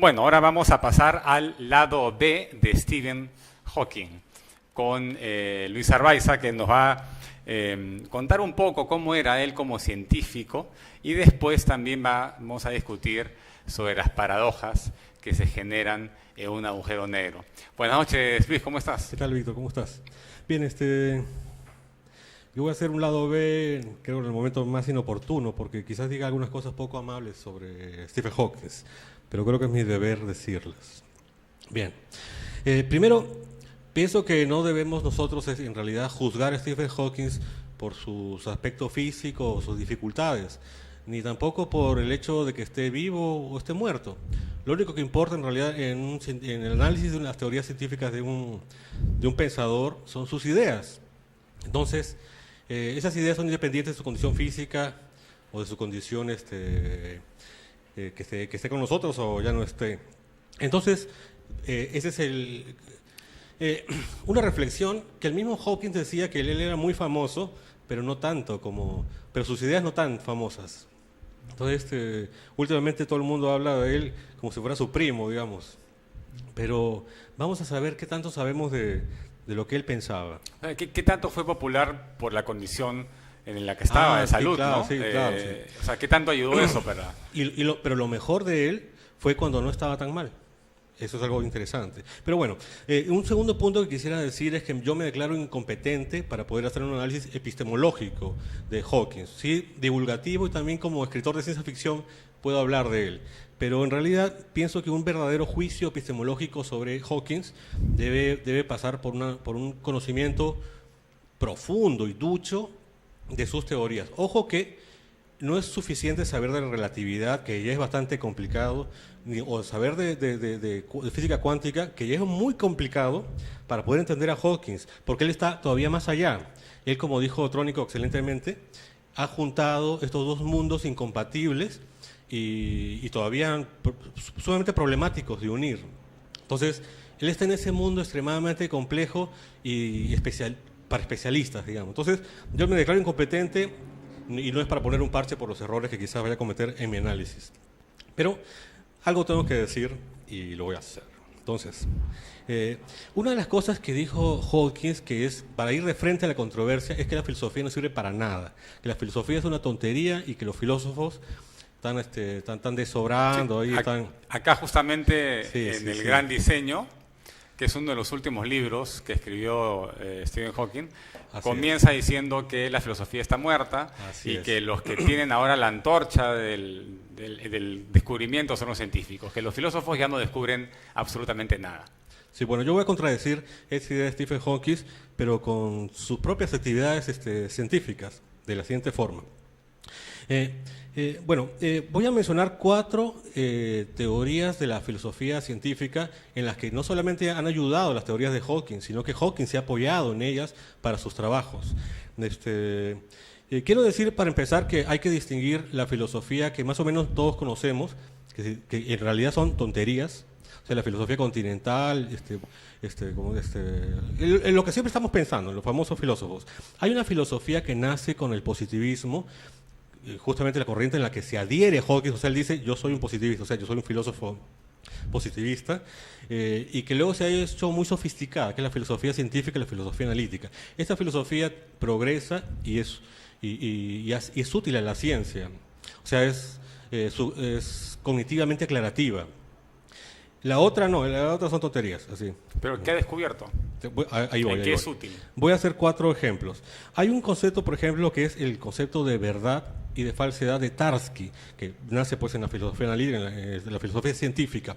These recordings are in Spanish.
Bueno, ahora vamos a pasar al lado B de Stephen Hawking con Luis Arbaiza, que nos va a contar un poco cómo era él como científico, y después también vamos a discutir sobre las paradojas que se generan en un agujero negro. Buenas noches, Luis, ¿cómo estás? ¿Qué tal, Víctor? ¿Cómo estás? Bien, yo voy a hacer un lado B, creo, en el momento más inoportuno, porque quizás diga algunas cosas poco amables sobre Stephen Hawking, pero creo que es mi deber decirlas. Bien, primero, pienso que no debemos nosotros en realidad juzgar a Stephen Hawking por sus aspectos físicos o sus dificultades, ni tampoco por el hecho de que esté vivo o esté muerto. Lo único que importa en realidad en el análisis de las teorías científicas de un pensador son sus ideas. Entonces, esas ideas son independientes de su condición física o de su condición que esté con nosotros o ya no esté. Entonces, ese es una reflexión que el mismo Hawking decía que él era muy famoso, pero no tanto pero sus ideas no tan famosas. Entonces, últimamente todo el mundo habla de él como si fuera su primo, digamos. Pero vamos a saber qué tanto sabemos de lo que él pensaba. ¿Qué tanto fue popular por la condición en la que estaba de salud? Sí, claro, ¿no? sí, claro, sí. O sea, ¿qué tanto ayudó eso para...? Pero lo mejor de él fue cuando no estaba tan mal. Eso es algo interesante. Pero bueno, un segundo punto que quisiera decir es que yo me declaro incompetente para poder hacer un análisis epistemológico de Hawking. Sí, divulgativo, y también como escritor de ciencia ficción puedo hablar de él. Pero en realidad pienso que un verdadero juicio epistemológico sobre Hawking debe pasar por un conocimiento profundo y ducho de sus teorías. Ojo que no es suficiente saber de la relatividad, que ya es bastante complicado, o saber de física cuántica, que ya es muy complicado para poder entender a Hawking, porque él está todavía más allá. Él, como dijo Trónico excelentemente, ha juntado estos dos mundos incompatibles y todavía sumamente problemáticos de unir. Entonces, él está en ese mundo extremadamente complejo y para especialistas, digamos. Entonces, yo me declaro incompetente, y no es para poner un parche por los errores que quizás vaya a cometer en mi análisis. Pero algo tengo que decir y lo voy a hacer. Entonces, una de las cosas que dijo Hawking, que es para ir de frente a la controversia, es que la filosofía no sirve para nada, que la filosofía es una tontería y que los filósofos están desobrando. Sí, ahí acá justamente el Gran Diseño, que es uno de los últimos libros que escribió Stephen Hawking, comienza diciendo que la filosofía está muerta que los que tienen ahora la antorcha del descubrimiento son los científicos, que los filósofos ya no descubren absolutamente nada. Sí, bueno, yo voy a contradecir esa idea de Stephen Hawking, pero con sus propias actividades científicas, de la siguiente forma. Voy a mencionar 4 teorías de la filosofía científica en las que no solamente han ayudado las teorías de Hawking, sino que Hawking se ha apoyado en ellas para sus trabajos. Quiero decir, para empezar, que hay que distinguir la filosofía que más o menos todos conocemos, que en realidad son tonterías, o sea, la filosofía continental, en lo que siempre estamos pensando, en los famosos filósofos. Hay una filosofía que nace con el positivismo, justamente la corriente en la que se adhiere Hawking. O sea, él dice, yo soy un positivista, o sea, yo soy un filósofo positivista, y que luego se ha hecho muy sofisticada, que es la filosofía científica y la filosofía analítica. Esta filosofía progresa y es útil a la ciencia, o sea, es cognitivamente aclarativa. La otra no, la otra son tonterías, así. ¿Pero qué ha descubierto? Ahí voy. ¿En qué es útil? Voy a hacer 4 ejemplos. Hay un concepto, por ejemplo, que es el concepto de verdad y de falsedad de Tarski, que nace pues en la filosofía analítica, en la filosofía científica.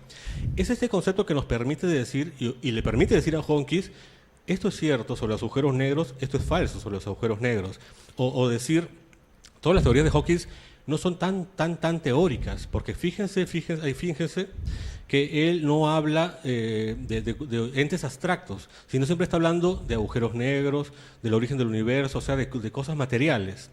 Es este concepto que nos permite decir, y le permite decir a Hawking, esto es cierto sobre los agujeros negros, esto es falso sobre los agujeros negros. O decir, todas las teorías de Hawking no son tan teóricas, porque fíjense que él no habla de entes abstractos, sino siempre está hablando de agujeros negros, del origen del universo, o sea, de cosas materiales.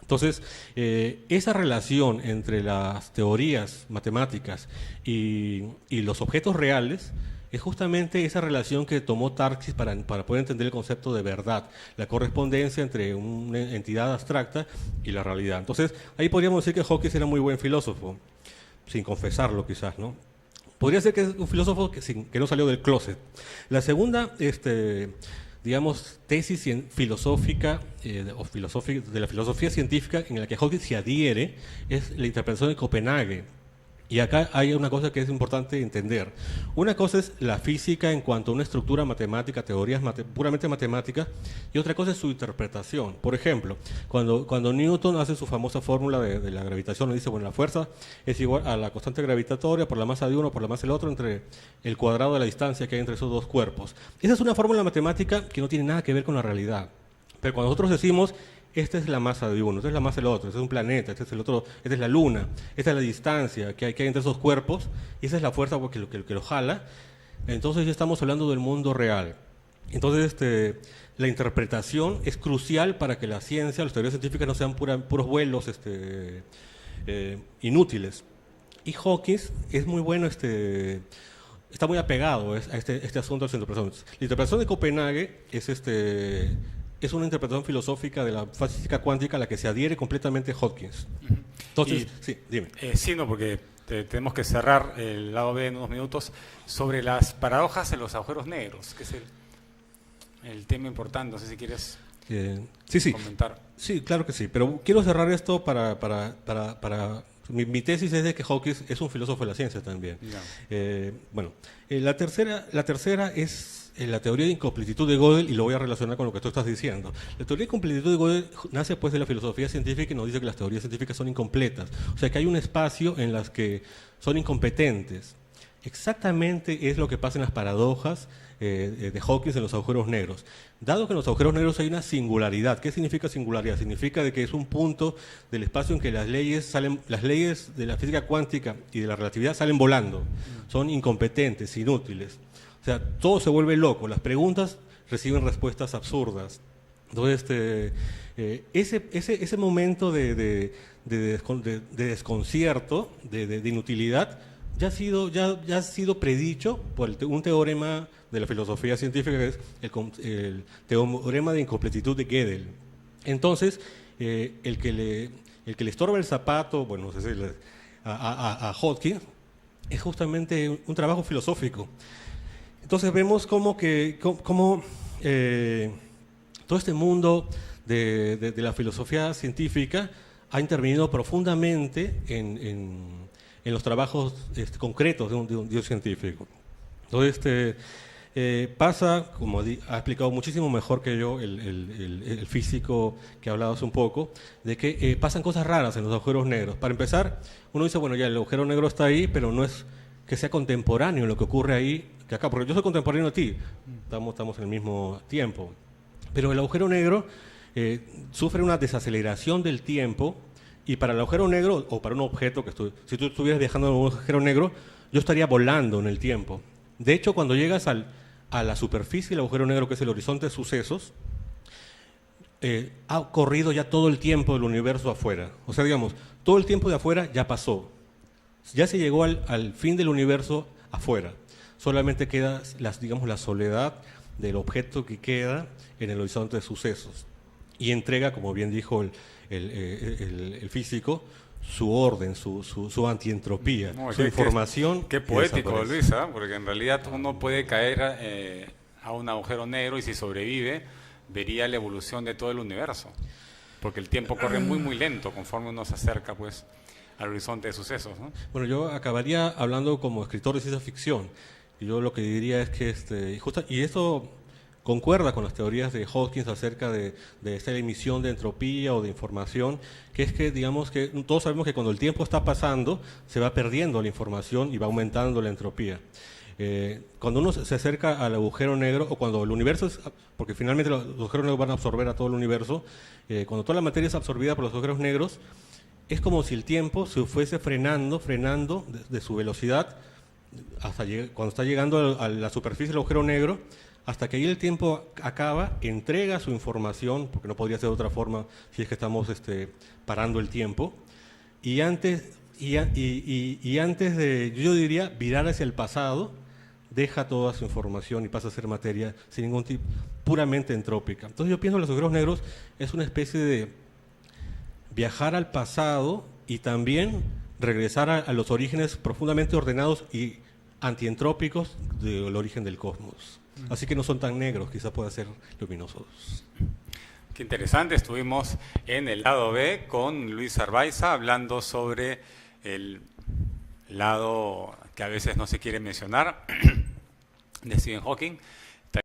Entonces, esa relación entre las teorías matemáticas y los objetos reales es justamente esa relación que tomó Tarski para poder entender el concepto de verdad, la correspondencia entre una entidad abstracta y la realidad. Entonces, ahí podríamos decir que Hawking era muy buen filósofo, sin confesarlo quizás, ¿no? Podría ser que es un filósofo que no salió del closet. La segunda, digamos, tesis filosófica de la filosofía científica en la que Hawking se adhiere es la interpretación de Copenhague. Y acá hay una cosa que es importante entender. Una cosa es la física en cuanto a una estructura matemática, teorías puramente matemáticas, y otra cosa es su interpretación. Por ejemplo, cuando Newton hace su famosa fórmula de la gravitación, dice, bueno, la fuerza es igual a la constante gravitatoria por la masa de uno por la masa del otro entre el cuadrado de la distancia que hay entre esos dos cuerpos. Esa es una fórmula matemática que no tiene nada que ver con la realidad. Pero cuando nosotros decimos, esta es la masa de uno, esta es la masa del otro, este es un planeta, este es el otro, esta es la luna, esta es la distancia que hay entre esos cuerpos, y esa es la fuerza que lo jala, entonces ya estamos hablando del mundo real. Entonces, la interpretación es crucial para que la ciencia, las teorías científicas no sean puros vuelos inútiles. Y Hawking es muy bueno, está muy apegado a este asunto de la interpretación. La interpretación de Copenhague es una interpretación filosófica de la física cuántica a la que se adhiere completamente Hawkins. Entonces, sí, dime. Sí, no, porque tenemos que cerrar el lado B en unos minutos sobre las paradojas de los agujeros negros, que es el tema importante. No sé si quieres comentar. Sí, claro que sí, pero quiero cerrar esto para mi tesis es de que Hawking es un filósofo de la ciencia también. La tercera es la teoría de incompletitud de Gödel, y lo voy a relacionar con lo que tú estás diciendo. La teoría de incompletitud de Gödel nace pues de la filosofía científica y nos dice que las teorías científicas son incompletas, o sea que hay un espacio en las que son incompetentes. Exactamente es lo que pasa en las paradojas de Hawking en los agujeros negros. Dado que en los agujeros negros hay una singularidad, ¿qué significa singularidad? Significa de que es un punto del espacio en que las leyes de la física cuántica y de la relatividad salen volando, son incompetentes, inútiles. O sea, todo se vuelve loco, las preguntas reciben respuestas absurdas. Entonces, ese momento de desconcierto, de inutilidad, ya ha sido predicho por un teorema de la filosofía científica, que es el teorema de incompletitud de Gödel. Entonces, el que le estorba el zapato, bueno, no sé si a Hawking, es justamente un trabajo filosófico. Entonces vemos cómo todo este mundo de la filosofía científica ha intervenido profundamente en los trabajos concretos de un científico. Entonces, pasa, como ha explicado muchísimo mejor que yo el físico que ha hablado hace un poco, de que pasan cosas raras en los agujeros negros. Para empezar, uno dice, bueno, ya el agujero negro está ahí, pero no es que sea contemporáneo lo que ocurre ahí que acá, porque yo soy contemporáneo a ti, estamos en el mismo tiempo. Pero el agujero negro sufre una desaceleración del tiempo, y para el agujero negro, o para un objeto, si tú estuvieras viajando en un agujero negro, yo estaría volando en el tiempo. De hecho, cuando llegas a la superficie del agujero negro, que es el horizonte de sucesos, ha corrido ya todo el tiempo del universo afuera. O sea, digamos, todo el tiempo de afuera ya pasó. Ya se llegó al fin del universo afuera. Solamente queda, la soledad del objeto que queda en el horizonte de sucesos. Y entrega, como bien dijo el físico, su orden, su antientropía, su información. Qué poético, Luis, porque en realidad uno puede caer a un agujero negro y si sobrevive, vería la evolución de todo el universo. Porque el tiempo corre muy, muy lento conforme uno se acerca pues, al horizonte de sucesos, ¿no? Bueno, yo acabaría hablando como escritor de ciencia ficción. Y yo lo que diría es que, y esto concuerda con las teorías de Hawking acerca de esta emisión de entropía o de información, que es que, digamos, que todos sabemos que cuando el tiempo está pasando, se va perdiendo la información y va aumentando la entropía. Cuando uno se acerca al agujero negro, o cuando el universo porque finalmente los agujeros negros van a absorber a todo el universo, cuando toda la materia es absorbida por los agujeros negros, es como si el tiempo se fuese frenando de su velocidad, hasta cuando está llegando a la superficie del agujero negro, hasta que ahí el tiempo acaba, entrega su información, porque no podría ser de otra forma si es que estamos parando el tiempo, y antes de, yo diría, virar hacia el pasado, deja toda su información y pasa a ser materia sin ningún tipo, puramente entrópica. Entonces yo pienso que los agujeros negros es una especie de viajar al pasado y también regresar a los orígenes profundamente ordenados y antientrópicos del origen del cosmos. Así que no son tan negros, quizás puedan ser luminosos. Qué interesante, estuvimos en el lado B con Luis Arbaiza hablando sobre el lado que a veces no se quiere mencionar de Stephen Hawking.